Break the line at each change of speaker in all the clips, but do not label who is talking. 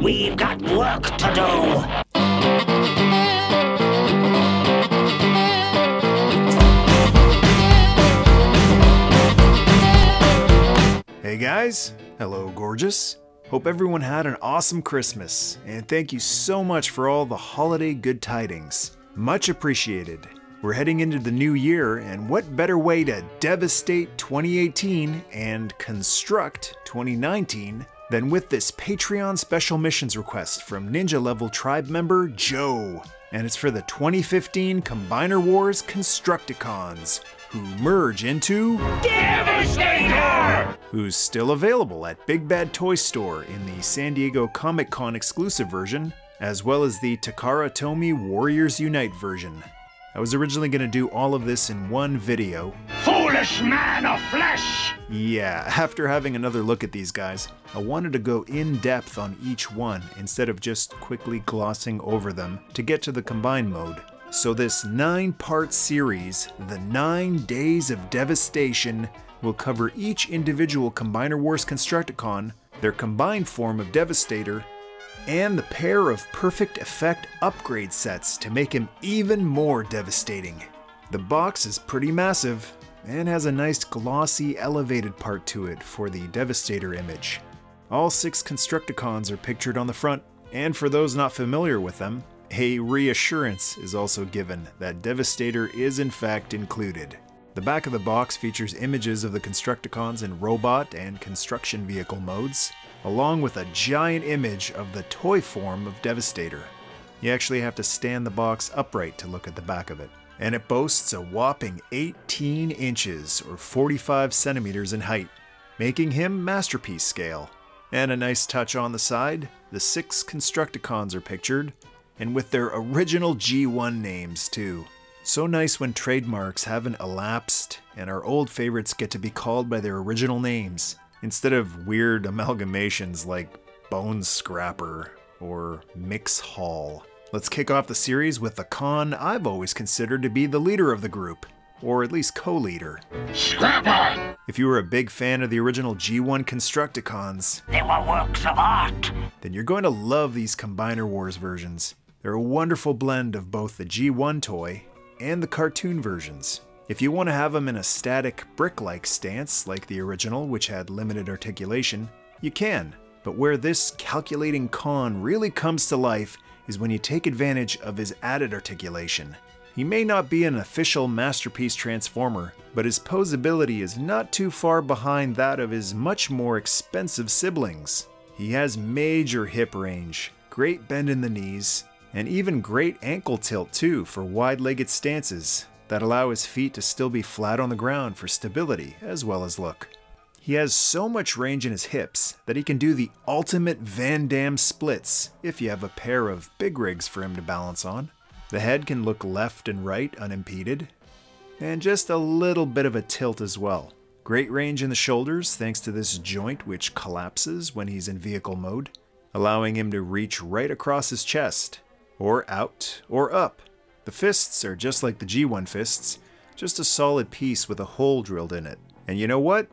We've got work to do.
Hey guys, hello gorgeous. Hope everyone had an awesome Christmas, and thank you so much for all the holiday good tidings. Much appreciated. We're heading into the new year, and what better way to devastate 2018 and construct 2019 than with this Patreon special missions request from Ninja Level Tribe member Joe. And it's for the 2015 Combiner Wars Constructicons, who merge into Devastator! Who's still available at Big Bad Toy Store in the San Diego Comic Con exclusive version, as well as the Takara Tomy Warriors Unite version. I was originally going to do all of this in one video.
Foolish man of flesh!
Yeah, after having another look at these guys, I wanted to go in depth on each one instead of just quickly glossing over them to get to the combine mode. So this 9-part series, The 9 Days of Devastation, will cover each individual Combiner Wars Constructicon, their combined form of Devastator, and the pair of perfect effect upgrade sets to make him even more devastating. The box is pretty massive and has a nice glossy elevated part to it for the Devastator image. All 6 Constructicons are pictured on the front, and for those not familiar with them, a reassurance is also given that Devastator is in fact included. The back of the box features images of the Constructicons in robot and construction vehicle modes, along with a giant image of the toy form of Devastator. You actually have to stand the box upright to look at the back of it. And it boasts a whopping 18 inches or 45 centimeters in height, making him masterpiece scale. And a nice touch on the side, the 6 Constructicons are pictured, and with their original G1 names too. So nice when trademarks haven't elapsed and our old favorites get to be called by their original names, instead of weird amalgamations like Bone Scrapper or Mix Hall. Let's kick off the series with the con I've always considered to be the leader of the group, or at least co-leader.
Scrapper!
If you were a big fan of the original G1 Constructicons,
They were works of art.
then you're going to love these Combiner Wars versions. They're a wonderful blend of both the G1 toy and the cartoon versions. If you want to have them in a static, brick-like stance like the original, which had limited articulation, you can. But where this calculating con really comes to life is when you take advantage of his added articulation. He may not be an official masterpiece transformer, but his posability is not too far behind that of his much more expensive siblings. He has major hip range, great bend in the knees, and even great ankle tilt too for wide-legged stances that allow his feet to still be flat on the ground for stability as well as look. He has so much range in his hips that he can do the ultimate Van Damme splits if you have a pair of big rigs for him to balance on. The head can look left and right unimpeded, and just a little bit of a tilt as well. Great range in the shoulders thanks to this joint which collapses when he's in vehicle mode, allowing him to reach right across his chest, or out, or up. The fists are just like the G1 fists, just a solid piece with a hole drilled in it. And you know what?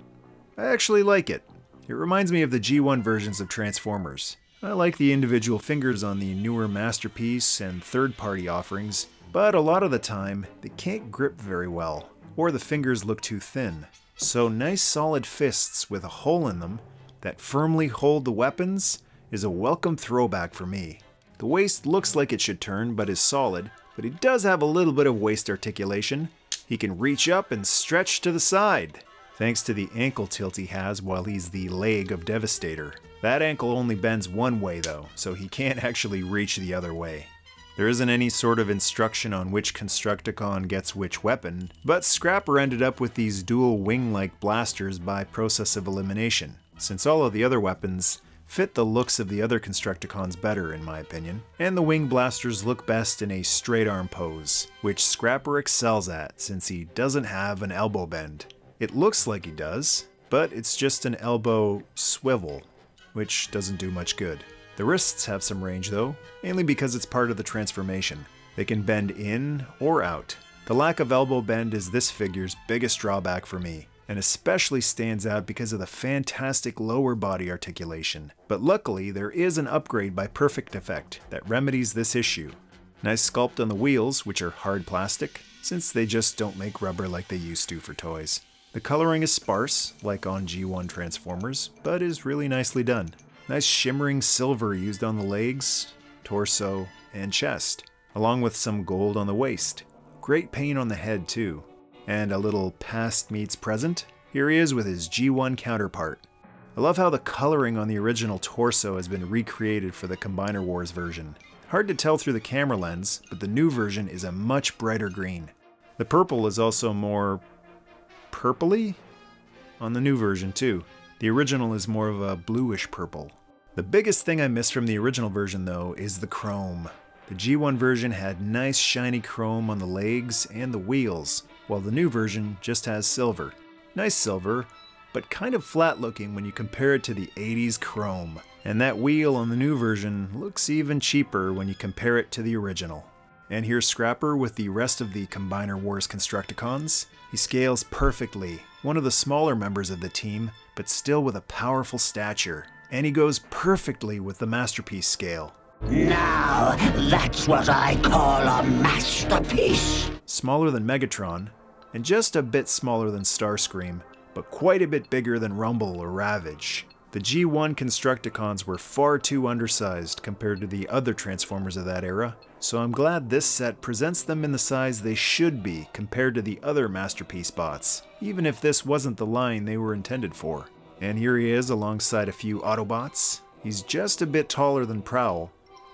I actually like it. It reminds me of the G1 versions of Transformers. I like the individual fingers on the newer Masterpiece and third-party offerings, but a lot of the time, they can't grip very well, or the fingers look too thin. So nice solid fists with a hole in them that firmly hold the weapons is a welcome throwback for me. The waist looks like it should turn, but is solid, but he does have a little bit of waist articulation. He can reach up and stretch to the side, thanks to the ankle tilt he has while he's the leg of Devastator. That ankle only bends one way though, so he can't actually reach the other way. There isn't any sort of instruction on which Constructicon gets which weapon, but Scrapper ended up with these dual wing-like blasters by process of elimination, since all of the other weapons fit the looks of the other Constructicons better in my opinion, and the wing blasters look best in a straight arm pose, which Scrapper excels at since he doesn't have an elbow bend. It looks like he does, but it's just an elbow swivel, which doesn't do much good. The wrists have some range though, mainly because it's part of the transformation. They can bend in or out. The lack of elbow bend is this figure's biggest drawback for me. and especially stands out because of the fantastic lower body articulation. But luckily, there is an upgrade by Perfect Effect that remedies this issue. Nice sculpt on the wheels, which are hard plastic, since they just don't make rubber like they used to for toys. The coloring is sparse, like on G1 Transformers, but is really nicely done. Nice shimmering silver used on the legs, torso, and chest, along with some gold on the waist. Great paint on the head too. And a little past meets present. Here he is with his G1 counterpart. I love how the coloring on the original torso has been recreated for the Combiner Wars version. Hard to tell through the camera lens, but the new version is a much brighter green. The purple is also more purpley on the new version too. The original is more of a bluish purple. The biggest thing I miss from the original version though is the chrome. The G1 version had nice shiny chrome on the legs and the wheels, while the new version just has silver. Nice silver, but kind of flat looking when you compare it to the 80s chrome. And that wheel on the new version looks even cheaper when you compare it to the original. And here's Scrapper with the rest of the Combiner Wars Constructicons. He scales perfectly, one of the smaller members of the team, but still with a powerful stature. And he goes perfectly with the Masterpiece scale.
Now, that's what I call a masterpiece.
Smaller than Megatron, and just a bit smaller than Starscream, but quite a bit bigger than Rumble or Ravage. The G1 Constructicons were far too undersized compared to the other Transformers of that era, so I'm glad this set presents them in the size they should be compared to the other Masterpiece bots, even if this wasn't the line they were intended for. And here he is alongside a few Autobots. He's just a bit taller than Prowl,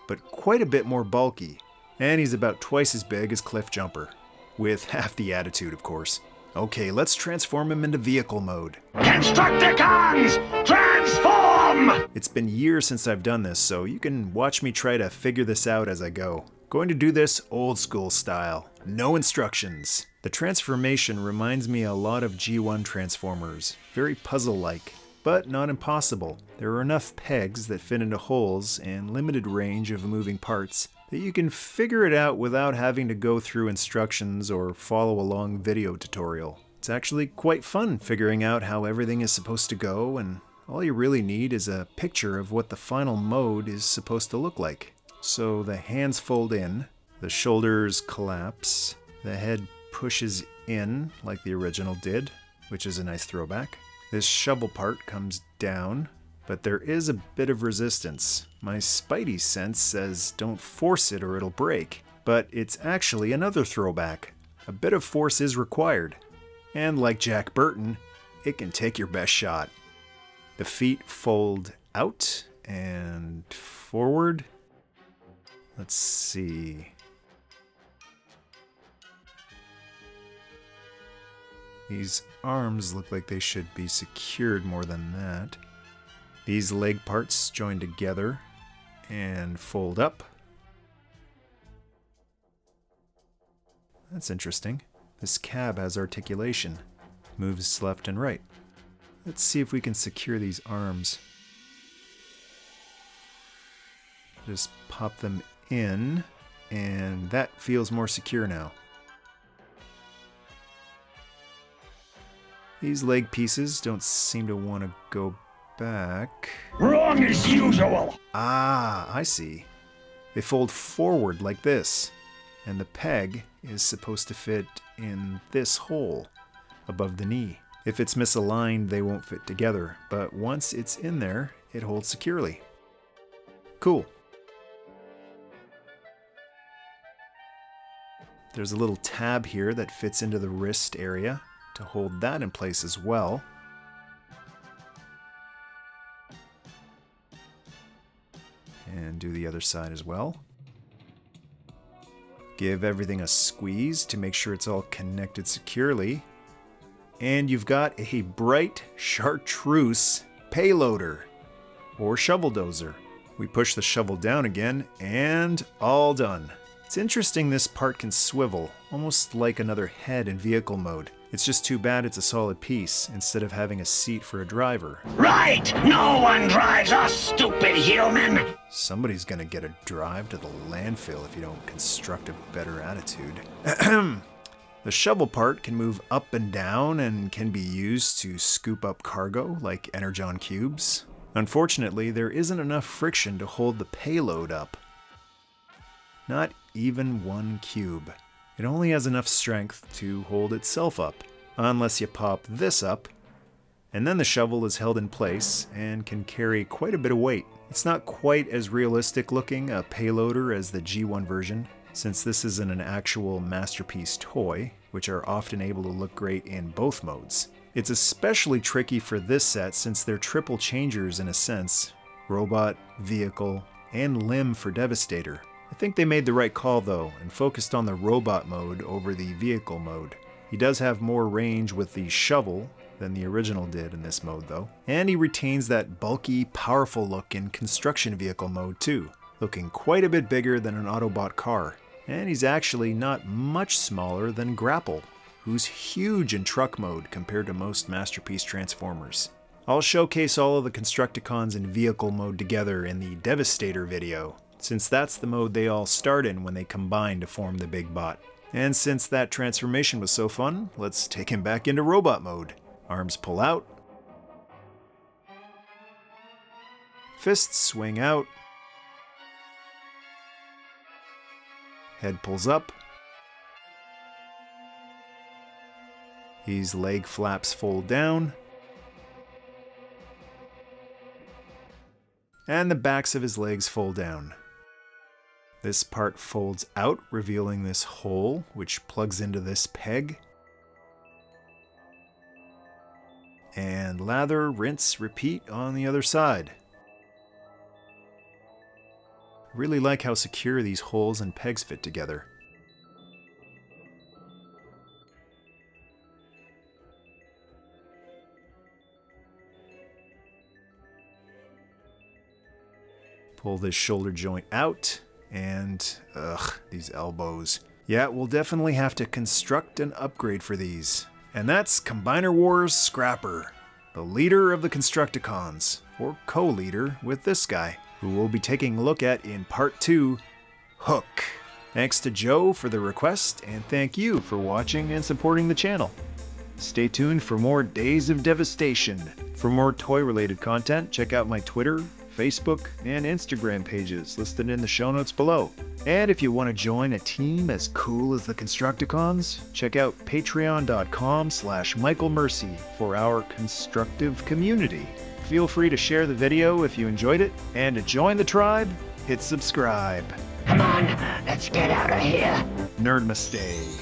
but quite a bit more bulky, and he's about twice as big as Cliffjumper, with half the attitude of course. Okay, let's transform him into vehicle mode.
Constructicons, transform!
It's been years since I've done this, so you can watch me try to figure this out as I go. Going to do this old school style, no instructions. The transformation reminds me a lot of G1 Transformers, very puzzle-like, but not impossible. There are enough pegs that fit into holes and limited range of moving parts that you can figure it out without having to go through instructions or follow a long video tutorial. It's actually quite fun figuring out how everything is supposed to go, and all you really need is a picture of what the final mode is supposed to look like. So the hands fold in, the shoulders collapse, the head pushes in like the original did, which is a nice throwback. This shovel part comes down, but there is a bit of resistance. My Spidey sense says don't force it or it'll break, but it's actually another throwback. A bit of force is required, and like Jack Burton, it can take your best shot. The feet fold out and forward. Let's see. These arms look like they should be secured more than that. These leg parts join together and fold up. That's interesting. This cab has articulation. Moves left and right. Let's see if we can secure these arms. Just pop them in, and that feels more secure now. These leg pieces don't seem to want to go back.
Wrong as usual.
Ah, I see. They fold forward like this, and the peg is supposed to fit in this hole above the knee. If it's misaligned, they won't fit together, but once it's in there, it holds securely. Cool. There's a little tab here that fits into the wrist area to hold that in place as well. And do the other side as well. Give everything a squeeze to make sure it's all connected securely. And you've got a bright chartreuse payloader, or shovel dozer. We push the shovel down again, and all done. It's interesting this part can swivel, almost like another head in vehicle mode. It's just too bad it's a solid piece, instead of having a seat for a driver.
Right! No one drives us, stupid human!
Somebody's gonna get a drive to the landfill if you don't construct a better attitude. The shovel part can move up and down and can be used to scoop up cargo like energon cubes. Unfortunately, there isn't enough friction to hold the payload up. Not even one cube. It only has enough strength to hold itself up, unless you pop this up, and then the shovel is held in place and can carry quite a bit of weight. It's not quite as realistic looking a payloader as the G1 version, since this isn't an actual Masterpiece toy, which are often able to look great in both modes. It's especially tricky for this set since they're triple changers in a sense: robot, vehicle, and limb for Devastator. I think they made the right call though, and focused on the robot mode over the vehicle mode. He does have more range with the shovel than the original did in this mode though, and he retains that bulky, powerful look in construction vehicle mode too, looking quite a bit bigger than an Autobot car. And he's actually not much smaller than Grapple, who's huge in truck mode compared to most Masterpiece Transformers. I'll showcase all of the Constructicons in vehicle mode together in the Devastator video, since that's the mode they all start in when they combine to form the big bot. And since that transformation was so fun, let's take him back into robot mode. Arms pull out. Fists swing out. Head pulls up. His leg flaps fold down. And the backs of his legs fold down. This part folds out, revealing this hole, which plugs into this peg. And lather, rinse, repeat on the other side. Really like how secure these holes and pegs fit together. Pull this shoulder joint out, and these elbows. Yeah, we'll definitely have to construct an upgrade for these. And that's Combiner Wars Scrapper, the leader of the Constructicons, or co-leader with this guy, who we'll be taking a look at in Part 2, Hook. Thanks to Joe for the request, and thank you for watching and supporting the channel. Stay tuned for more Days of Devastation. For more toy-related content, check out my Twitter, Facebook, and Instagram pages listed in the show notes below. And if you want to join a team as cool as the Constructicons, check out patreon.com/MichaelMercy for our constructive community. Feel free to share the video if you enjoyed it, and to join the tribe, hit subscribe.
Come on, let's get out of here.
Nerdmaste.